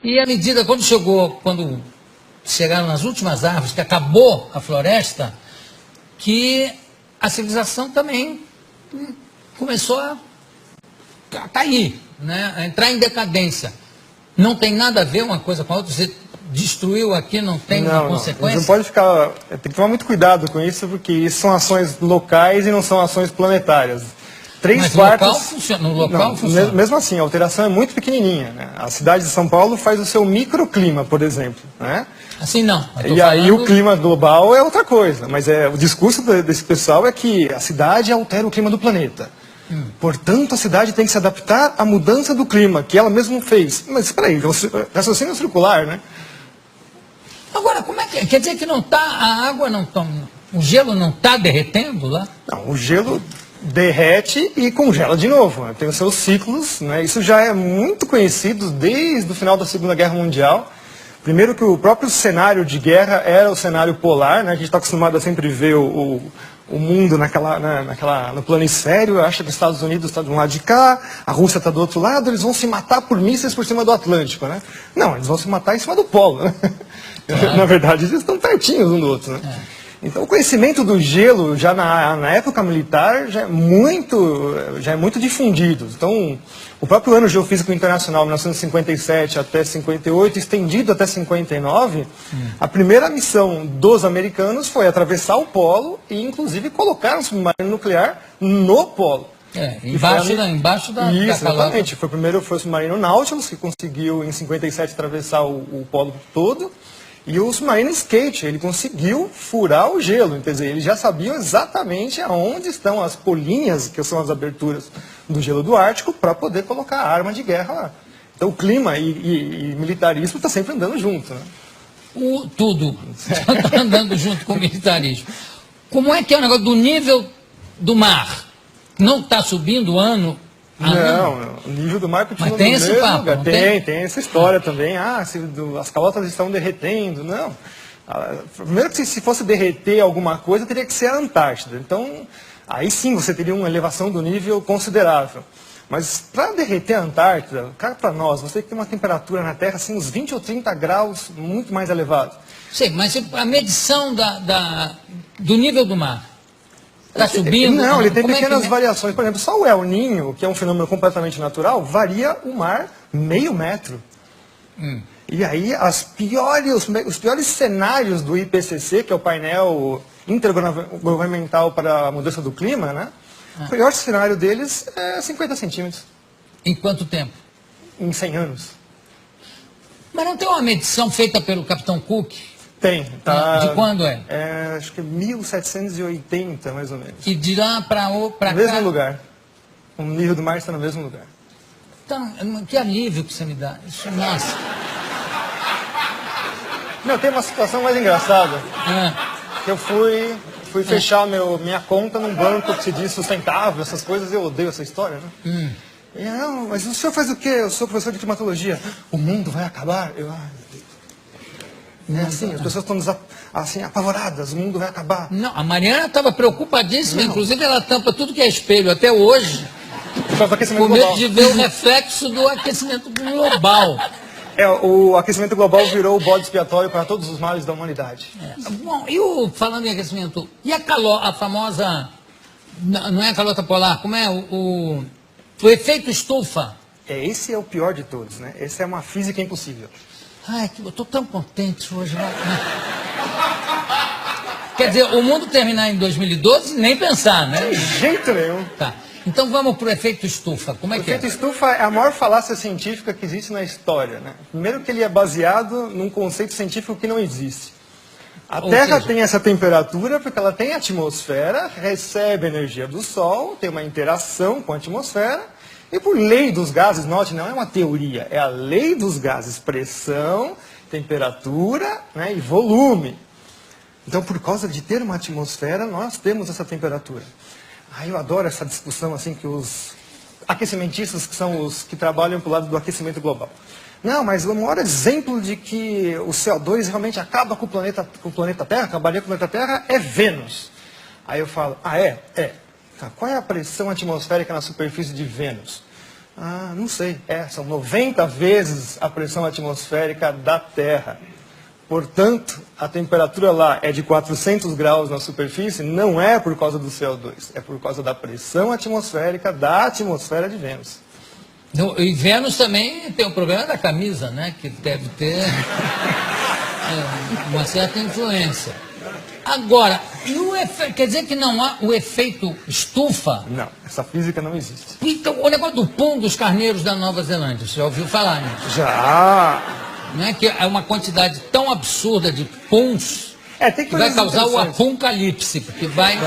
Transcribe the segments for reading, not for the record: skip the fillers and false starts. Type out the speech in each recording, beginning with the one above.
E à medida, quando chegaram nas últimas árvores, que acabou a floresta, que a civilização também começou a cair, né? A entrar em decadência. Não tem nada a ver uma coisa com a outra. Você destruiu aqui, não tem consequência? Não pode ficar... Tem que tomar muito cuidado com isso, porque isso são ações locais e não são ações planetárias. Mas no local funciona. Mesmo assim, a alteração é muito pequenininha, né? A cidade de São Paulo faz o seu microclima, por exemplo, né? Assim não. E aí o clima global é outra coisa, mas o discurso desse pessoal é que a cidade altera o clima do planeta. Portanto, a cidade tem que se adaptar à mudança do clima, que ela mesma fez. Mas espera aí, raciocínio circular, né? Agora, como é que quer dizer que não está, a água não está, o gelo não está derretendo lá? Não, o gelo derrete e congela de novo, né? Tem os seus ciclos, né? Isso já é muito conhecido desde o final da Segunda Guerra Mundial. Primeiro que o próprio cenário de guerra era o cenário polar, né? A gente está acostumado a sempre ver o mundo no planisfério, acha que os Estados Unidos está de um lado de cá, a Rússia está do outro lado, eles vão se matar por mísseis por cima do Atlântico, né? Não, eles vão se matar em cima do polo, né? Na verdade, eles estão pertinhos um do outro, né? Então, o conhecimento do gelo, já na época militar, já é muito difundido. Então, o próprio Ano Geofísico Internacional, 1957 até 58, estendido até 59, a primeira missão dos americanos foi atravessar o polo e, inclusive, colocar um submarino nuclear no polo. Embaixo da Isso, exatamente. Foi o submarino Nautilus, que conseguiu, em 57, atravessar o polo todo. E o submarino Skate, ele conseguiu furar o gelo, quer dizer, eles já sabiam exatamente aonde estão as polinhas, que são as aberturas do gelo do Ártico, para poder colocar a arma de guerra lá. Então o clima e militarismo está sempre andando junto, né? Tudo está andando junto com o militarismo. Como é que é o negócio do nível do mar? Não está subindo ano? Não, o nível do mar continua no mesmo lugar. Tem essa história também. As calotas estão derretendo. Não. Primeiro que se fosse derreter alguma coisa, teria que ser a Antártida. Então, aí sim você teria uma elevação do nível considerável. Mas para derreter a Antártida, cara, para nós, você tem que ter uma temperatura na Terra, assim, uns 20 ou 30 graus, muito mais elevado. Sim, mas a medição do nível do mar? Está subindo? Não, ele tem pequenas variações. Por exemplo, só o El Niño, que é um fenômeno completamente natural, varia o mar meio metro. E aí os piores cenários do IPCC, que é o painel intergovernamental para a mudança do clima, né? O pior cenário deles é 50 centímetros. Em quanto tempo? Em 100 anos. Mas não tem uma medição feita pelo Capitão Cook? Tem. Tá, de quando é? Acho que 1780, mais ou menos. E de lá para cá? No mesmo lugar. O nível do mar está no mesmo lugar. Então, que alívio que você me dá. Isso, nossa. Não, tem uma situação mais engraçada. Eu fui fechar minha conta num banco que se diz sustentável, essas coisas, eu odeio essa história, né? Não, mas o senhor faz o quê? Eu sou professor de climatologia. O mundo vai acabar? Assim, as pessoas estão assim, apavoradas, o mundo vai acabar. Não, a Mariana estava preocupadíssima, inclusive ela tampa tudo que é espelho até hoje, com medo de ver o reflexo do aquecimento global. O aquecimento global virou o bode expiatório para todos os males da humanidade. Bom, falando em aquecimento, e a famosa, não é a calota polar, como é o efeito estufa? Esse é o pior de todos, né? Essa é uma física impossível. Ai, eu estou tão contente hoje. Quer dizer, o mundo terminar em 2012, nem pensar, né? De jeito nenhum. Tá. Então vamos para o efeito estufa. Como é que é? O efeito estufa é a maior falácia científica que existe na história, né? Primeiro que ele é baseado num conceito científico que não existe. A Terra tem essa temperatura porque ela tem atmosfera, recebe energia do Sol, tem uma interação com a atmosfera. E por lei dos gases, note, não é uma teoria, é a lei dos gases, pressão, temperatura, né, e volume. Então, por causa de ter uma atmosfera, nós temos essa temperatura. Eu adoro essa discussão assim que os aquecimentistas, que são os que trabalham para o lado do aquecimento global. Não, mas o maior exemplo de que o CO2 realmente acaba com o planeta Terra, acabaria com o planeta Terra, é Vênus. Aí eu falo, é? Tá, qual é a pressão atmosférica na superfície de Vênus? Não sei. São 90 vezes a pressão atmosférica da Terra. Portanto, a temperatura lá é de 400 graus na superfície, não é por causa do CO2, é por causa da pressão atmosférica da atmosfera de Vênus. E Vênus também tem o problema da camisa, né? Que deve ter uma certa influência. Agora, quer dizer que não há o efeito estufa? Não, essa física não existe. Então, o negócio do pum dos carneiros da Nova Zelândia, você já ouviu falar nisso? Já! Não é que é uma quantidade tão absurda de puns que vai causar o apocalipse, porque vai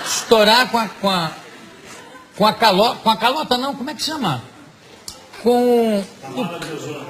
estourar com a calota não, como é que chama? Com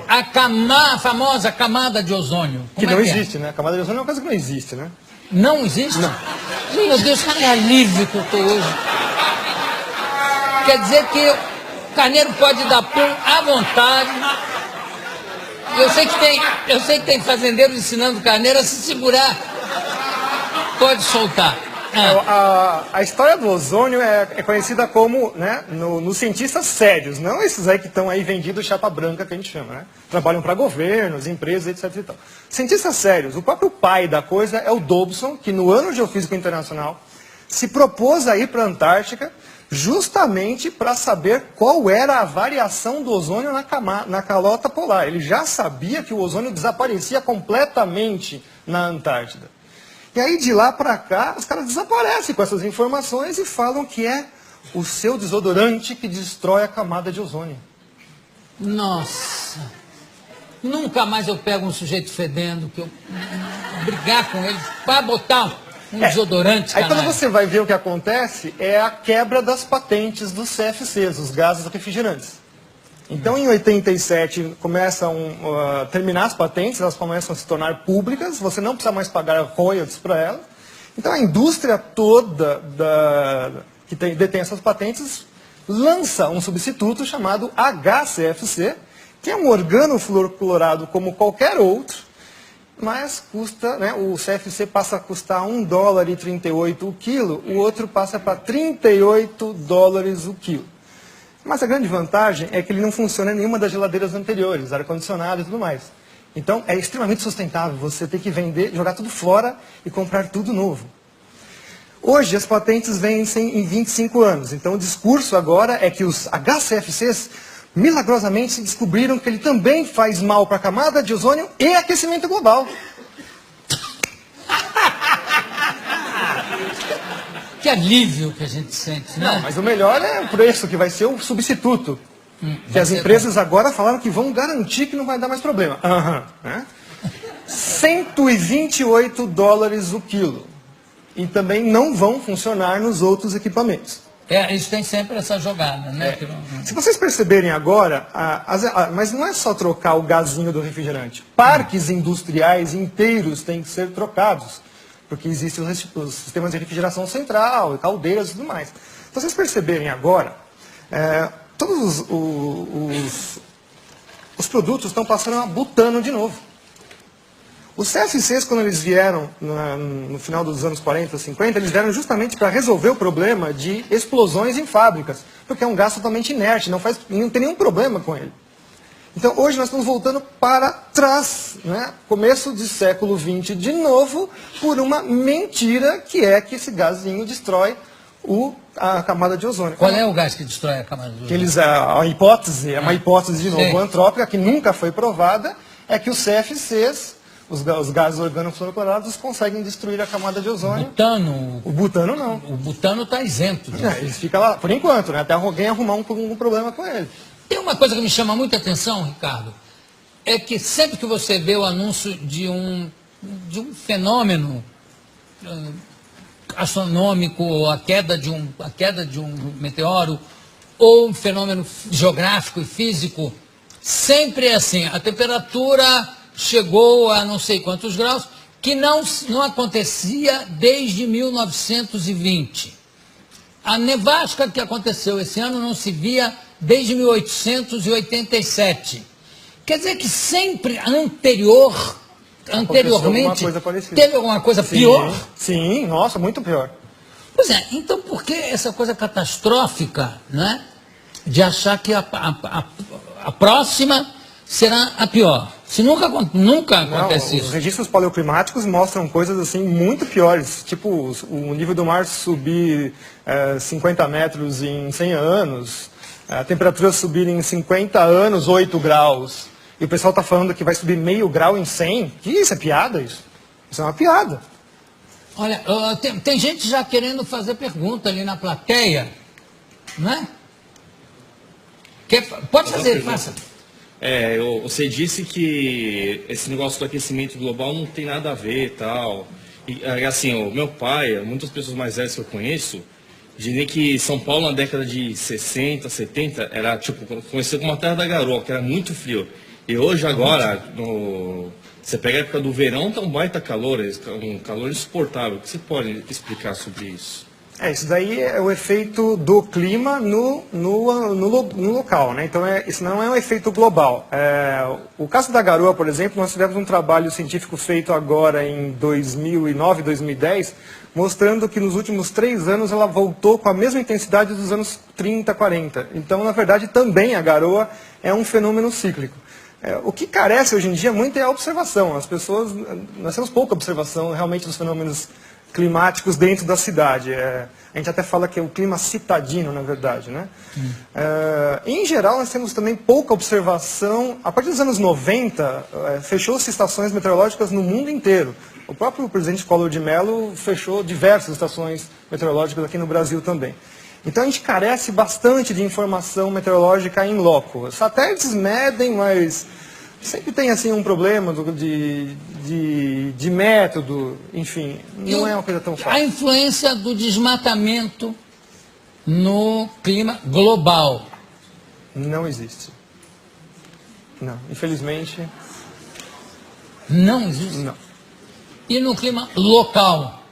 a famosa camada de ozônio. Que não existe, né? A camada de ozônio é uma coisa que não existe, né? Não existe? Não. Meu Deus, que alívio que eu estou hoje. Quer dizer que o carneiro pode dar pum à vontade. Eu sei que tem fazendeiros ensinando o carneiro a se segurar. Pode soltar. A história do ozônio é conhecida como, né, nos cientistas sérios, não esses aí que estão aí vendidos chapa branca, que a gente chama, né? Trabalham para governos, empresas, etc. E tal. Cientistas sérios, o próprio pai da coisa é o Dobson, que no Ano Geofísico Internacional se propôs a ir para a Antártica justamente para saber qual era a variação do ozônio na calota polar. Ele já sabia que o ozônio desaparecia completamente na Antártida. E aí, de lá para cá, os caras desaparecem com essas informações e falam que é o seu desodorante que destrói a camada de ozônio. Nossa! Nunca mais eu pego um sujeito fedendo, que eu brigar com ele para botar um desodorante. Aí quando você vai ver o que acontece, é a quebra das patentes dos CFCs, os gases refrigerantes. Então, em 87, começam a terminar as patentes, elas começam a se tornar públicas, você não precisa mais pagar royalties para elas. Então, a indústria toda que detém essas patentes lança um substituto chamado HCFC, que é um organofluorclorado como qualquer outro, mas custa, né, o CFC passa a custar $1,38 o quilo, o outro passa para $38 o quilo. Mas a grande vantagem é que ele não funciona em nenhuma das geladeiras anteriores, ar-condicionado e tudo mais. Então, é extremamente sustentável você ter que vender, jogar tudo fora e comprar tudo novo. Hoje, as patentes vencem em 25 anos. Então, o discurso agora é que os HCFCs, milagrosamente, descobriram que ele também faz mal para a camada de ozônio e aquecimento global. Que alívio que a gente sente, né? Não, mas o melhor é o preço, que vai ser o substituto. Que as empresas agora falaram que vão garantir que não vai dar mais problema. Né? $128 o quilo. E também não vão funcionar nos outros equipamentos. Isso tem sempre essa jogada, né? Se vocês perceberem agora, mas não é só trocar o gazinho do refrigerante. Parques industriais inteiros têm que ser trocados. Porque existem os sistemas de refrigeração central, caldeiras e tudo mais. Se vocês perceberem agora, todos os produtos estão passando a butano de novo. Os CFCs, quando eles vieram no final dos anos 40, 50, eles vieram justamente para resolver o problema de explosões em fábricas, porque é um gás totalmente inerte, não tem nenhum problema com ele. Então, hoje nós estamos voltando para trás, né? Começo do século XX de novo, por uma mentira que é que esse gazinho destrói a camada de ozônio. Qual é o gás que destrói a camada de ozônio? A hipótese, é uma hipótese de novo antrópica, que nunca foi provada, é que os CFCs, os gases organofluoroclorados, conseguem destruir a camada de ozônio. O butano não. O butano está isento. Ele fica lá, por enquanto, né? Até alguém arrumar um problema com ele. Tem uma coisa que me chama muita atenção, Ricardo, é que sempre que você vê o anúncio de um fenômeno astronômico, a queda de um meteoro, ou um fenômeno geográfico e físico, sempre é assim, a temperatura chegou a não sei quantos graus, que não acontecia desde 1920. A nevasca que aconteceu esse ano não se via desde 1887. Quer dizer que sempre anteriormente, teve alguma coisa pior? Sim, nossa, muito pior. Pois é, então por que essa coisa catastrófica, né? de achar que a próxima será a pior. Se nunca acontece Os isso. registros paleoclimáticos mostram coisas assim muito piores, tipo o nível do mar subir 50 metros em 100 anos, a temperatura subir em 50 anos 8 graus, e o pessoal está falando que vai subir meio grau em 100. Que isso, é piada isso? Isso é uma piada. Olha, tem gente já querendo fazer pergunta ali na plateia, não é? Pode fazer, faça. Você disse que esse negócio do aquecimento global não tem nada a ver e tal. E, assim, o meu pai, muitas pessoas mais velhas que eu conheço, dizem que São Paulo na década de 60, 70, era tipo, conhecido como a terra da garoa, que era muito frio. E hoje agora, você pega a época do verão, tá um baita calor, um calor insuportável. O que você pode explicar sobre isso? Isso daí é o efeito do clima no local, né? Então, isso não é um efeito global. O caso da garoa, por exemplo, nós tivemos um trabalho científico feito agora em 2009, 2010, mostrando que nos últimos 3 anos ela voltou com a mesma intensidade dos anos 30, 40. Então, na verdade, também a garoa é um fenômeno cíclico. O que carece hoje em dia muito é a observação. Nós temos pouca observação realmente dos fenômenos climáticos dentro da cidade. A gente até fala que é o clima citadino, na verdade, né? Em geral, nós temos também pouca observação. A partir dos anos 90, fechou-se estações meteorológicas no mundo inteiro. O próprio presidente Collor de Mello fechou diversas estações meteorológicas aqui no Brasil também. Então, a gente carece bastante de informação meteorológica em loco. Os satélites medem, mas sempre tem assim um problema de método, enfim, não é uma coisa tão fácil. A influência do desmatamento no clima global. Não existe. Não, infelizmente. Não existe? Não. E no clima local?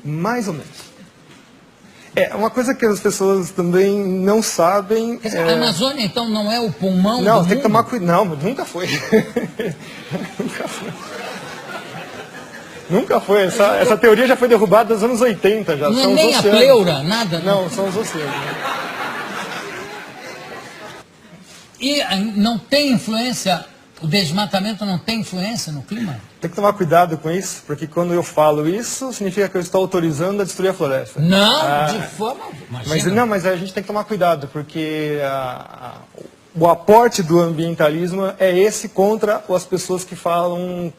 Mais ou menos. Uma coisa que as pessoas também não sabem. Quer dizer, a Amazônia, então, não é o pulmão Não, do tem mundo? que tomar cuidado. Não, nunca foi. Nunca foi. Nunca foi. Essa teoria já foi derrubada nos anos 80. Já. Não São é nem os a oceanos. pleura, nada? Não, são os oceanos. E não tem influência, o desmatamento não tem influência no clima? Tem que tomar cuidado com isso, porque quando eu falo isso, significa que eu estou autorizando a destruir a floresta. Não, de forma... Mas a gente tem que tomar cuidado, porque o aporte do ambientalismo é esse contra as pessoas que falam,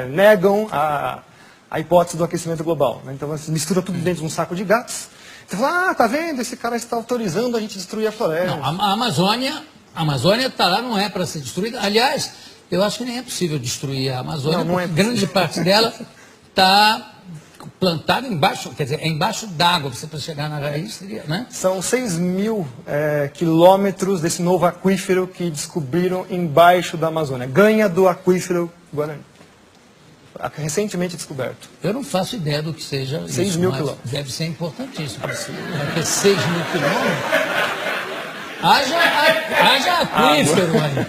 negam a hipótese do aquecimento global. Né? Então, você mistura tudo dentro de um saco de gatos. Você fala, tá vendo? Esse cara está autorizando a gente destruir a floresta. Não, a Amazônia está lá, não é para ser destruída. Aliás, eu acho que nem é possível destruir a Amazônia, Não é porque grande parte dela está plantada embaixo, quer dizer, é embaixo d'água, você para chegar na raiz seria, né? São 6 mil quilômetros desse novo aquífero que descobriram embaixo da Amazônia. Ganha do aquífero Guarani. Recentemente descoberto. Eu não faço ideia do que seja 6 mil quilômetros. Deve ser importantíssimo. Porque 6 mil quilômetros... Haja aquífero aí.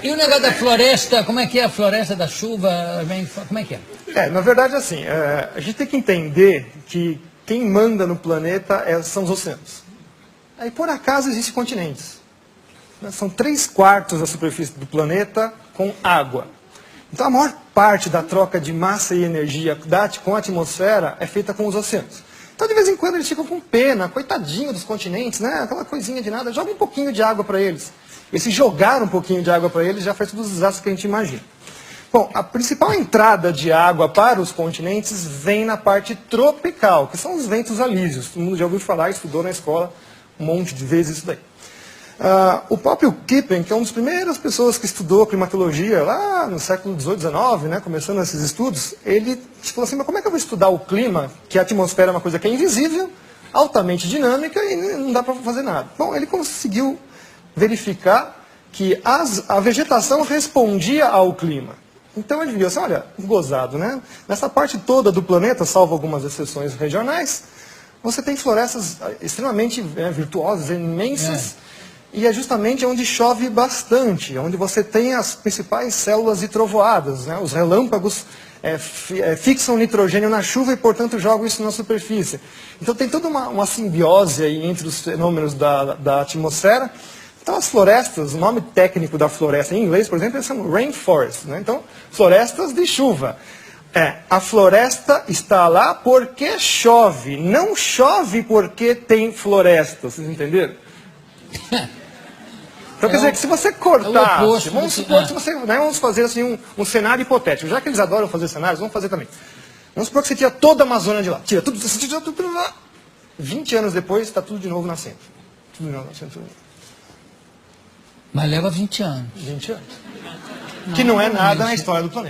E o negócio da floresta, como é que é a floresta da chuva? Como é que é? Na verdade, assim, a gente tem que entender que quem manda no planeta são os oceanos. Aí, por acaso, existem continentes. São 3/4 da superfície do planeta com água. Então, a maior parte da troca de massa e energia com a atmosfera é feita com os oceanos. Então, de vez em quando, eles ficam com pena, coitadinho dos continentes, né? Aquela coisinha de nada, joga um pouquinho de água para eles. E se jogar um pouquinho de água para eles, já faz todos os desastres que a gente imagina. Bom, a principal entrada de água para os continentes vem na parte tropical, que são os ventos alísios. Todo mundo já ouviu falar, estudou na escola um monte de vezes isso daí. O próprio Kippen, que é uma das primeiras pessoas que estudou climatologia lá no século XVIII, XIX, né, começando esses estudos, ele falou assim, mas como é que eu vou estudar o clima, que a atmosfera é uma coisa que é invisível, altamente dinâmica e não dá para fazer nada? Bom, ele conseguiu verificar que a vegetação respondia ao clima. Então ele viu assim, olha, gozado, né? Nessa parte toda do planeta, salvo algumas exceções regionais, você tem florestas extremamente virtuosas, imensas, E é justamente onde chove bastante, onde você tem as principais células de trovoadas, né? Os relâmpagos fixam nitrogênio na chuva e, portanto, jogam isso na superfície. Então tem toda uma simbiose aí entre os fenômenos da atmosfera. Então as florestas, o nome técnico da floresta em inglês, por exemplo, são rainforest, né? Então, florestas de chuva. A floresta está lá porque chove, não chove porque tem floresta, vocês entenderam? Então, quer dizer que se você cortasse, vamos supor que você, né, vamos fazer assim um cenário hipotético, já que eles adoram fazer cenários, vamos fazer também. Vamos supor que você tira toda a Amazônia de lá, tira tudo, você tira tudo lá. 20 anos depois, está tudo de novo nascendo. Tudo de novo nascendo, tudo de novo. Mas leva 20 anos. 20 anos. Que não é nada na história do planeta.